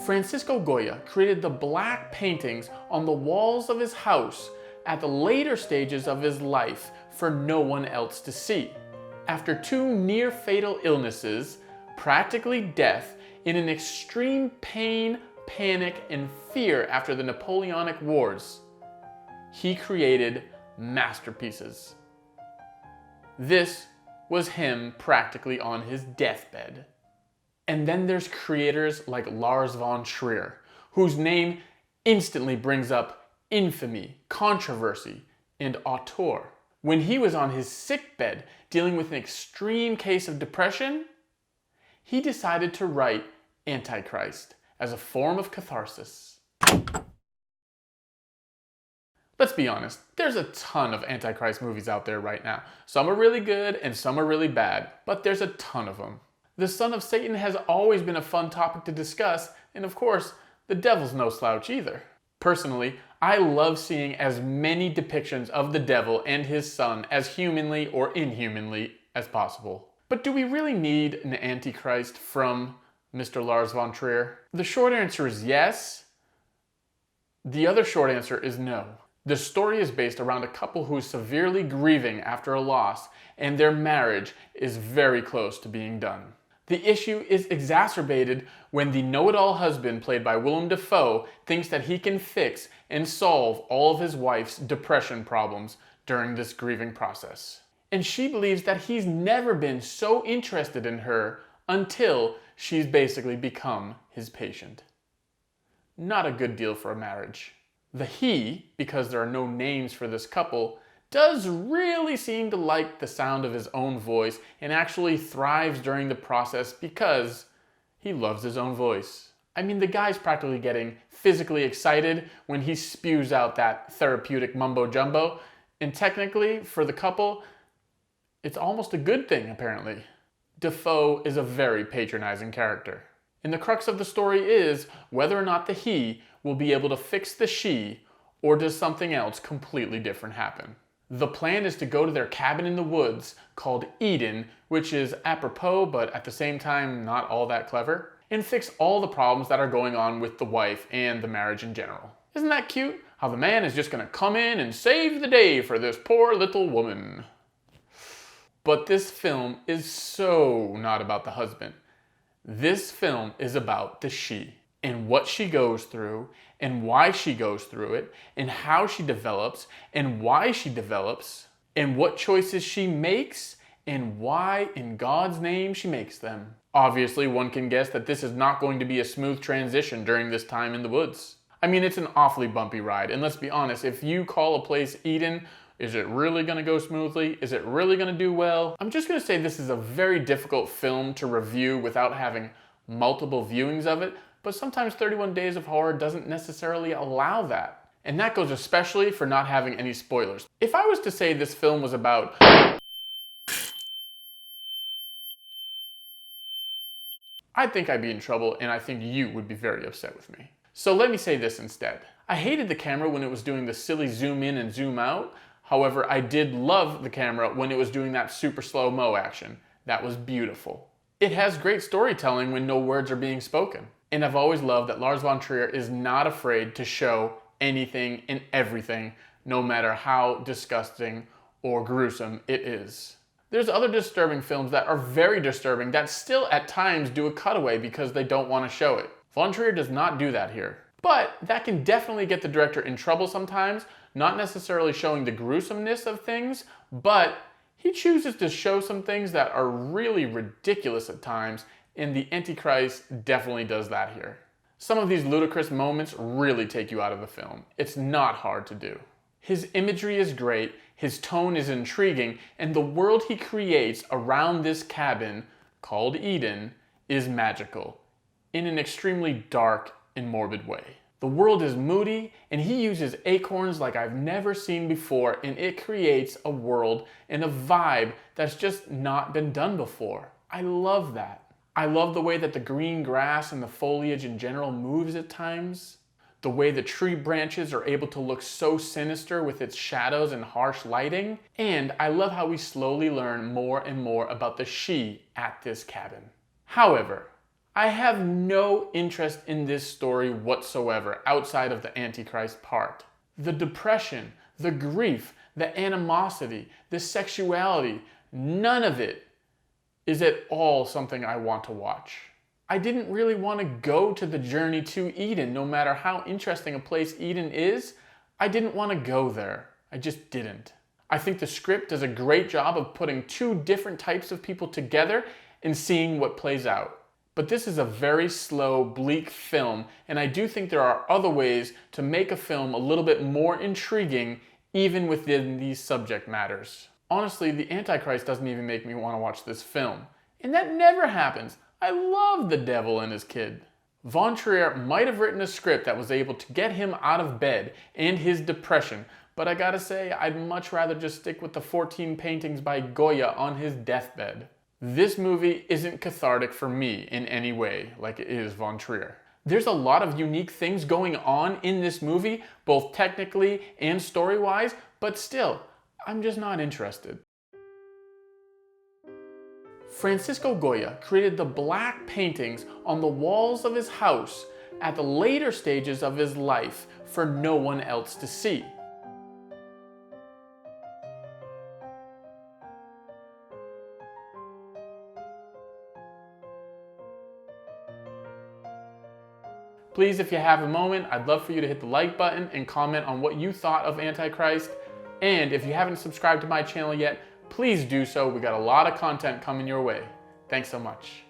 Francisco Goya created the black paintings on the walls of his house at the later stages of his life for no one else to see. After 2 near-fatal illnesses, practically death, in an extreme pain, panic, and fear after the Napoleonic Wars, he created masterpieces. This was him practically on his deathbed. And then there's creators like Lars von Trier, whose name instantly brings up infamy, controversy, and auteur. When he was on his sickbed dealing with an extreme case of depression, he decided to write Antichrist as a form of catharsis. Let's be honest, there's a ton of Antichrist movies out there right now. Some are really good and some are really bad, but there's a ton of them. The son of Satan has always been a fun topic to discuss, and of course, the devil's no slouch either. Personally, I love seeing as many depictions of the devil and his son as humanly or inhumanly as possible. But do we really need an Antichrist from Mr. Lars von Trier? The short answer is yes. The other short answer is no. The story is based around a couple who is severely grieving after a loss, and their marriage is very close to being done. The issue is exacerbated when the know-it-all husband, played by Willem Dafoe, thinks that he can fix and solve all of his wife's depression problems during this grieving process. And she believes that he's never been so interested in her until she's basically become his patient. Not a good deal for a marriage. The he, because there are no names for this couple, does really seem to like the sound of his own voice and actually thrives during the process because he loves his own voice. I mean, the guy's practically getting physically excited when he spews out that therapeutic mumbo jumbo, and technically, for the couple, it's almost a good thing, apparently. Dafoe is a very patronizing character. And the crux of the story is whether or not the he will be able to fix the she, or does something else completely different happen. The plan is to go to their cabin in the woods called Eden, which is apropos but at the same time not all that clever, and fix all the problems that are going on with the wife and the marriage in general. Isn't that cute? How the man is just going to come in and save the day for this poor little woman. But this film is so not about the husband. This film is about the she, and what she goes through, and why she goes through it, and how she develops, and why she develops, and what choices she makes, and why in God's name she makes them. Obviously, one can guess that this is not going to be a smooth transition during this time in the woods. I mean, it's an awfully bumpy ride, and let's be honest, if you call a place Eden, is it really going to go smoothly? Is it really going to do well? I'm just going to say this is a very difficult film to review without having multiple viewings of it, but sometimes 31 Days of Horror doesn't necessarily allow that. And that goes especially for not having any spoilers. If I was to say this film was about I think I'd be in trouble, and I think you would be very upset with me. So let me say this instead. I hated the camera when it was doing the silly zoom in and zoom out. However, I did love the camera when it was doing that super slow-mo action. That was beautiful. It has great storytelling when no words are being spoken. And I've always loved that Lars von Trier is not afraid to show anything and everything, no matter how disgusting or gruesome it is. There's other disturbing films that are very disturbing that still at times do a cutaway because they don't want to show it. Von Trier does not do that here. But that can definitely get the director in trouble sometimes, not necessarily showing the gruesomeness of things, but he chooses to show some things that are really ridiculous at times, and the Antichrist definitely does that here. Some of these ludicrous moments really take you out of the film. It's not hard to do. His imagery is great, his tone is intriguing, and the world he creates around this cabin, called Eden, is magical, in an extremely dark and morbid way. The world is moody, and he uses acorns like I've never seen before, and it creates a world and a vibe that's just not been done before. I love that. I love the way that the green grass and the foliage in general moves at times. The way the tree branches are able to look so sinister with its shadows and harsh lighting. And I love how we slowly learn more and more about the she at this cabin. However, I have no interest in this story whatsoever outside of the Antichrist part. The depression, the grief, the animosity, the sexuality, none of it is at all something I want to watch. I didn't really want to go to the journey to Eden, no matter how interesting a place Eden is. I didn't want to go there. I just didn't. I think the script does a great job of putting two different types of people together and seeing what plays out. But this is a very slow, bleak film, and I do think there are other ways to make a film a little bit more intriguing even within these subject matters. Honestly, the Antichrist doesn't even make me want to watch this film. And that never happens. I love the devil and his kid. Von Trier might have written a script that was able to get him out of bed and his depression, but I gotta say, I'd much rather just stick with the 14 paintings by Goya on his deathbed. This movie isn't cathartic for me in any way, like it is Von Trier. There's a lot of unique things going on in this movie, both technically and story-wise, but still, I'm just not interested. Francisco Goya created the black paintings on the walls of his house at the later stages of his life for no one else to see. Please, if you have a moment, I'd love for you to hit the like button and comment on what you thought of Antichrist. And if you haven't subscribed to my channel yet, please do so. We got a lot of content coming your way. Thanks so much.